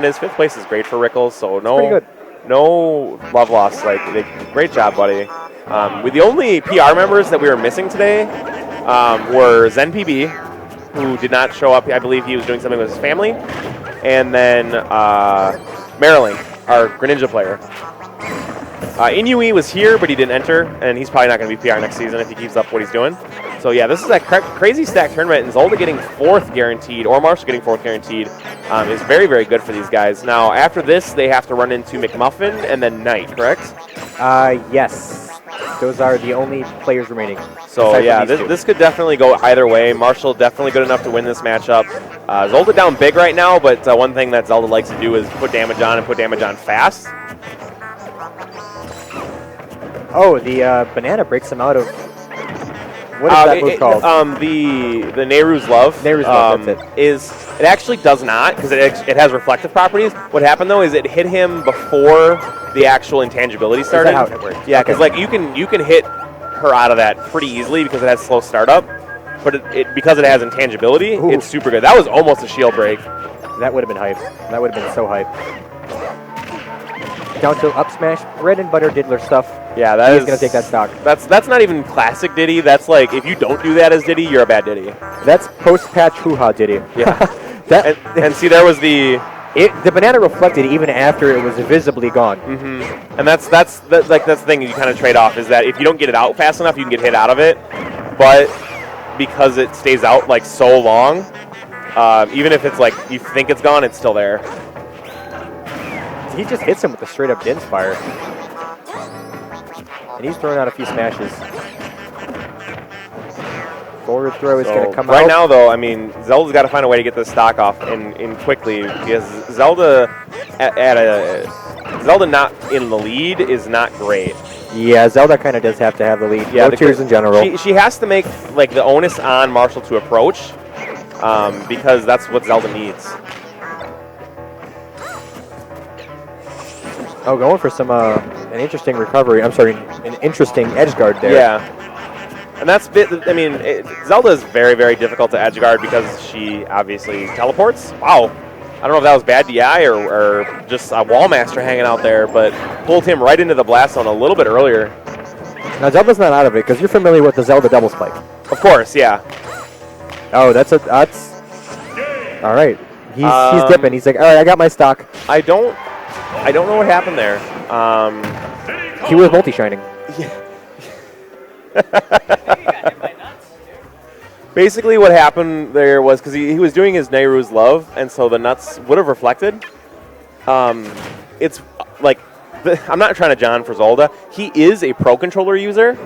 His 5th place is great for Rickles, so no love lost. Like, great job, buddy. With the only PR members that we were missing today were Zen PB, who did not show up. I believe he was doing something with his family, and then Marilyn, our Greninja player. Inui was here, but he didn't enter, and he's probably not going to be PR next season if he keeps up what he's doing. So yeah, this is a crazy stack tournament, and Zolda getting 4th guaranteed, or Marshall getting 4th guaranteed, is very, very good for these guys. Now, after this, they have to run into McMuffin and then Knight, correct? Yes. Those are the only players remaining. So yeah, this could definitely go either way. Marshall definitely good enough to win this matchup. Zolda down big right now, but one thing that Zelda likes to do is put damage on and put damage on fast. Oh, the banana breaks him out of... What is that move called? The Nehru's Love. Nehru's Love, that's it actually does not, because it has reflective properties. What happened, though, is it hit him before the actual intangibility started. Is that how it works? Yeah, because like you can hit her out of that pretty easily because it has slow startup, but because it has intangibility, it's super good. That was almost a shield break. That would have been hype. That would have been so hype. Down to up smash, bread and butter diddler stuff. Yeah, he's gonna take that stock. That's not even classic Diddy. That's like if you don't do that as Diddy, you're a bad Diddy. That's post-patch hoo-ha Diddy. Yeah. and see, there was the banana reflected even after it was visibly gone. And that's the thing you kind of trade off is that if you don't get it out fast enough, you can get hit out of it. But because it stays out like so long, even if it's like you think it's gone, it's still there. He just hits him with a straight-up Din's Fire. And he's throwing out a few smashes. Forward throw is going to come out. Right now, though, I mean, Zelda's got to find a way to get this stock off in quickly because Zelda Zelda not in the lead is not great. Yeah, Zelda kind of does have to have the lead. Yeah, no tiers in general. She has to make like the onus on Marshall to approach because that's what Zelda needs. Oh, going for some an interesting recovery. I'm sorry, an interesting edge guard there. Yeah, and that's I mean, Zelda is very, very difficult to edge guard because she obviously teleports. Wow, I don't know if that was bad DI or just a wall master hanging out there, but pulled him right into the blast zone a little bit earlier. Now Zelda's not out of it because you're familiar with the Zelda double spike. Of course, yeah. Oh, that's all right. He's dipping. He's like, all right, I got my stock. I don't know what happened there. He was multi-shining. Basically what happened there was because he was doing his Nehru's Love, and so the nuts would have reflected. It's like, I'm not trying to John for Zolda. He is a Pro Controller user,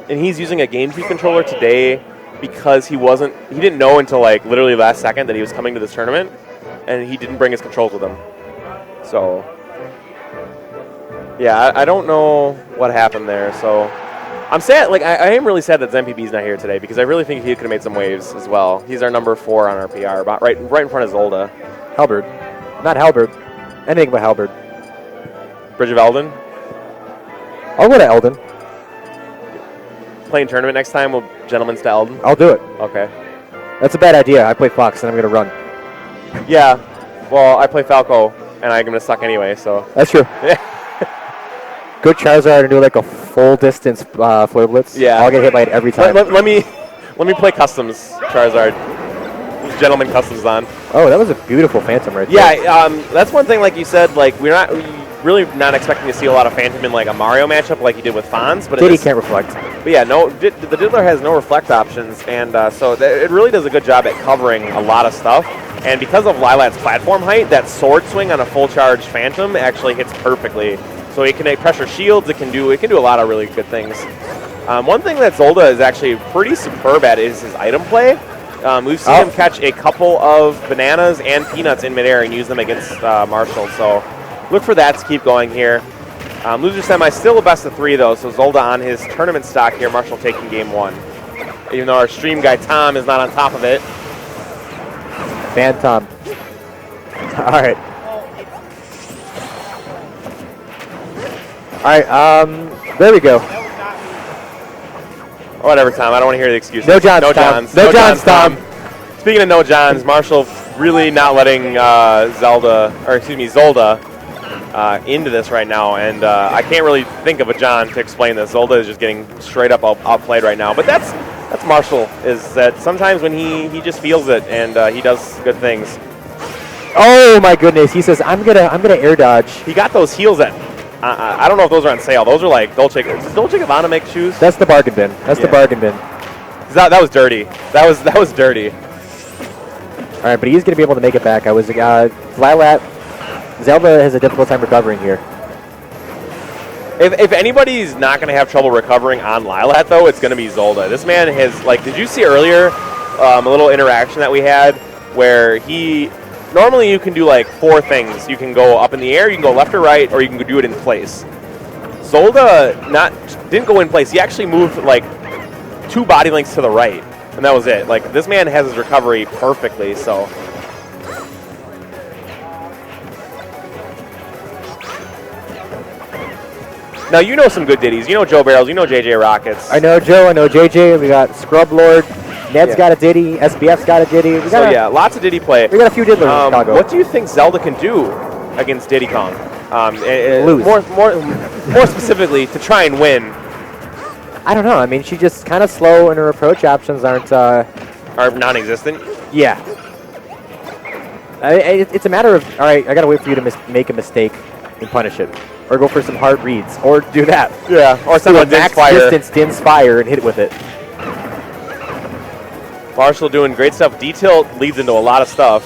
and he's using a GameCube controller today because he didn't know until like literally last second that he was coming to this tournament, and he didn't bring his controls with him. So, yeah, I don't know what happened there. So, I'm sad. Like, I am really sad that ZenPB's not here today because I really think he could have made some waves as well. He's our number 4 on our PR, about right in front of Zolda. Halberd, not Halberd. Anything but Halberd. Bridge of Eldon. I'll go to Eldon. Playing tournament next time with Gentlemen's to Eldon. I'll do it. Okay. That's a bad idea. I play Fox and I'm gonna run. Yeah. Well, I play Falco. And I'm going to suck anyway, so. That's true. Good Charizard and do like a full distance Flare Blitz. Yeah. I'll get hit by it every time. Let me play Customs Charizard. Gentleman Customs on. Oh, that was a beautiful Phantom right there. Yeah, that's one thing, like you said, like we're really not expecting to see a lot of Phantom in like a Mario matchup like he did with Fonz. But Diddy can't reflect. But yeah, the Diddler has no reflect options, and so it really does a good job at covering a lot of stuff. And because of Lilat's platform height, that sword swing on a full charge Phantom actually hits perfectly. So it can pressure shields. It can do a lot of really good things. One thing that Zolda is actually pretty superb at is his item play. We've seen him catch a couple of bananas and peanuts in midair and use them against Marshall. So look for that to keep going here. Loser semi still a best of 3 though. So Zolda on his tournament stock here. Marshall taking game 1. Even though our stream guy Tom is not on top of it. Phantom. All right. There we go. Whatever, Tom. I don't want to hear the excuses. No Johns, No Tom. Johns. No Johns, Tom. Speaking of no Johns, Marshall really not letting Zolda into this right now, and I can't really think of a John to explain this. Zolda is just getting straight up outplayed right now, but that's Marshall. Is that sometimes when he just feels it and he does good things. Oh my goodness! He says, "I'm gonna air dodge." He got those heels at. I don't know if those are on sale. Those are like Dolce. Does Dolce Gabbana make shoes? That's the bargain bin. That's the bargain bin. That was dirty. That was dirty. All right, but he's going to be able to make it back. I was Lilat. Zelda has a difficult time recovering here. If anybody's not going to have trouble recovering on Lilat, though, it's going to be Zolda. This man has, like, did you see earlier a little interaction that we had where he, normally you can do like 4 things. You can go up in the air, you can go left or right, or you can do it in place. Zolda didn't go in place. He actually moved like 2 body lengths to the right, and that was it. Like, this man has his recovery perfectly, so. Now, you know some good ditties. You know Joe Barrels. You know JJ Rockets. I know Joe. I know JJ. We got Scrub Lord. Ned's got a ditty. SBF's got a ditty. Lots of ditty play. We got a few diddlers in Chicago. What do you think Zelda can do against Diddy Kong? Lose. More specifically, to try and win. I don't know. I mean, she's just kind of slow, and her approach options aren't... are non-existent? Yeah. It's a matter of, all right, I got to wait for you to make a mistake and punish it. Or go for some hard reads. Or do that. Yeah. Or some max distance Din's fire and hit it with it. Marshall doing great stuff. Detail leads into a lot of stuff.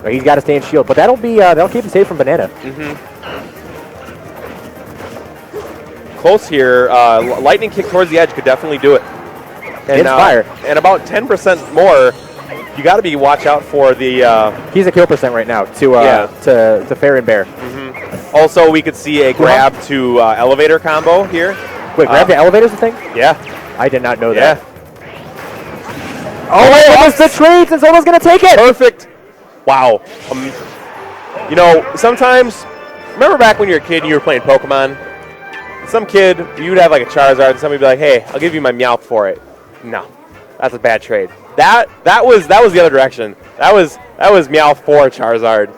He's got to stay in shield, but that'll keep him safe from Banana. Close here. Lightning kick towards the edge could definitely do it. And fire. And about 10% more. You got to be watch out for the. He's a kill percent right now to Fair and Bear. Also, we could see a grab to elevator combo here. Wait, grab to elevator's the thing? Yeah. I did not know that. Oh, almost the trades, and someone's going to take it. Perfect. Wow. You know, sometimes, remember back when you were a kid and you were playing Pokemon? Some kid, you'd have like a Charizard, and somebody would be like, hey, I'll give you my Meowth for it. No, that's a bad trade. That was the other direction. That was Meowth for Charizard.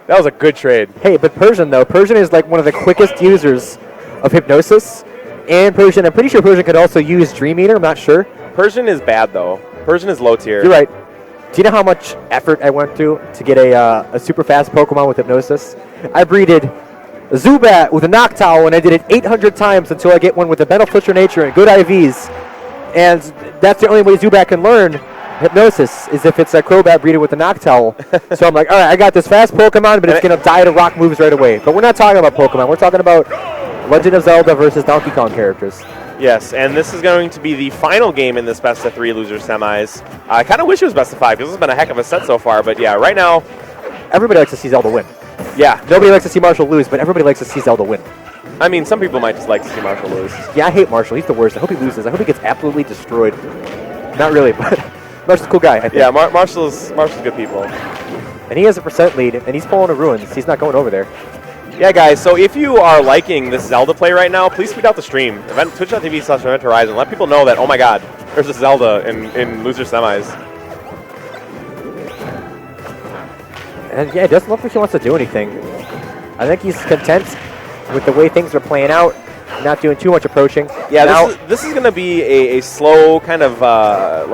That was a good trade. Hey, but Persian, though. Persian is like one of the quickest users of Hypnosis. And Persian, I'm pretty sure Persian could also use Dream Eater. I'm not sure. Persian is bad, though. Persian is low tier. You're right. Do you know how much effort I went through to get a super fast Pokemon with Hypnosis? I breeded Zubat with a Noctowl, and I did it 800 times until I get one with a Beneficial Nature and good IVs. And that's the only way Zubat can learn Hypnosis, is if it's a Crobat breeded with a Noctowl. So I'm like, all right, I got this fast Pokemon, but it's going to die to rock moves right away. But we're not talking about Pokemon. We're talking about Legend of Zelda versus Donkey Kong characters. Yes, and this is going to be the final game in this best of 3 loser semis. I kind of wish it was best of 5 because this has been a heck of a set so far. But yeah, right now, everybody likes to see Zelda win. Yeah. Nobody likes to see Marshall lose, but everybody likes to see Zelda win. I mean, some people might just like to see Marshall lose. Yeah, I hate Marshall. He's the worst. I hope he loses. I hope he gets absolutely destroyed. Not really, but Marshall's a cool guy, I think. Yeah, Marshall's good people. And he has a percent lead, and he's pulling a Ruins. He's not going over there. Yeah, guys, so if you are liking this Zelda play right now, please tweet out the stream. Twitch.tv/Event Horizon. Let people know that, oh my god, there's a Zelda in loser semis. And yeah, it doesn't look like he wants to do anything. I think he's content with the way things are playing out, not doing too much approaching. Yeah, now, this is going to be a slow kind of, a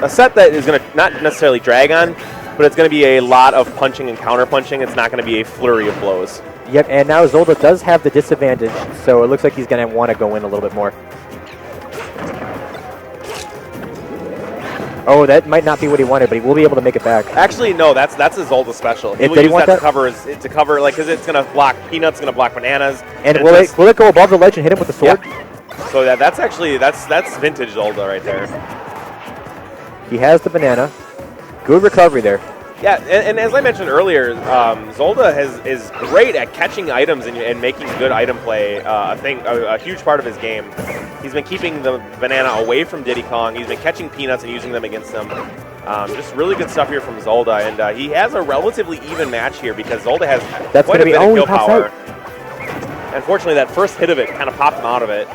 set that is going to not necessarily drag on, but it's going to be a lot of punching and counter-punching. It's not going to be a flurry of blows. Yep, and now Zolda does have the disadvantage, so it looks like he's going to want to go in a little bit more. Oh, that might not be what he wanted, but he will be able to make it back. Actually, no, that's a Zolda special. He will use that to cover, like, because it's going to block Peanuts, going to block Bananas. And will it go above the ledge and hit him with the sword? Yeah. So that's actually, that's vintage Zolda right there. He has the banana. Good recovery there. Yeah, and as I mentioned earlier, Zolda is great at catching items and making good item play a huge part of his game. He's been keeping the banana away from Diddy Kong. He's been catching Peanuts and using them against them. Just really good stuff here from Zolda, and he has a relatively even match here because Zolda has quite a bit of kill power. Unfortunately, that first hit of it kind of popped him out of it.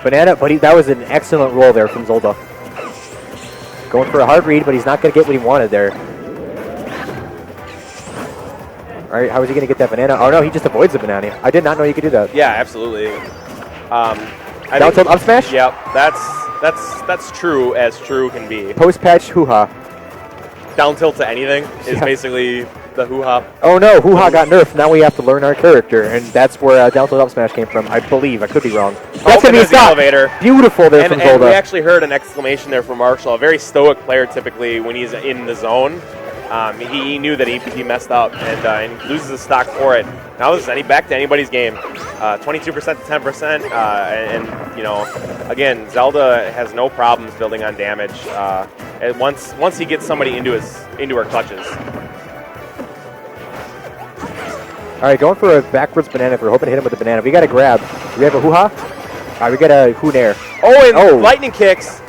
Banana, but that was an excellent roll there from Zolda. Going for a hard read, but he's not going to get what he wanted there. All right, how is he going to get that banana? Oh, no, he just avoids the banana. I did not know you could do that. Yeah, absolutely. Down tilt up smash? Yep, that's true as true can be. Post-patch hoo-ha. Down tilt to anything is basically the hoo-ha. Oh, no, hoo-ha got nerfed. Now we have to learn our character, and that's where down tilt up smash came from, I believe. I could be wrong. That's going to be a stop. Elevator. Beautiful there from Zolda. And we actually heard an exclamation there from Marshall, a very stoic player typically when he's in the zone. He knew that he messed up and loses his stock for it. Now this is back to anybody's game. 22% to 10%, and you know, again, Zelda has no problems building on damage. And once he gets somebody into her clutches. All right, going for a backwards banana. If we're hoping to hit him with a banana, we got to grab. Do we have a hoo-ha? All right, we got a hoo-nair. Oh, and lightning kicks.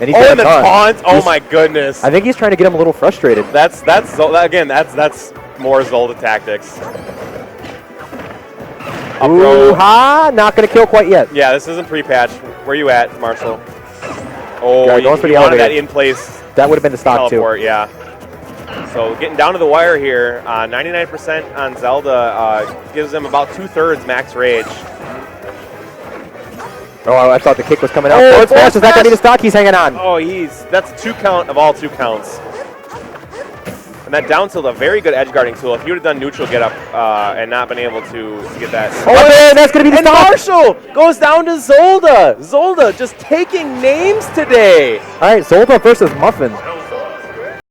And he's and the taunt. Oh my goodness. I think he's trying to get him a little frustrated. That's more Zolda tactics. Hoo-ha! Not going to kill quite yet. Yeah, this isn't pre-patch. Where you at, Marshall? Oh, going for the wanted elevator. that in place. That would have been the stock teleport, yeah. So getting down to the wire here, 99% on Zelda gives him about 2/3 max rage. Oh, I thought the kick was coming out. Forward smash, is that going to be the stock? He's hanging on. Oh, that's a 2 count of all 2 counts. And that down tilt, a very good edge guarding tool. If you would have done neutral get up and not been able to get that. Oh, that's going to be the stock. Marshall goes down to Zolda. Zolda just taking names today. All right, Zolda versus Muffin.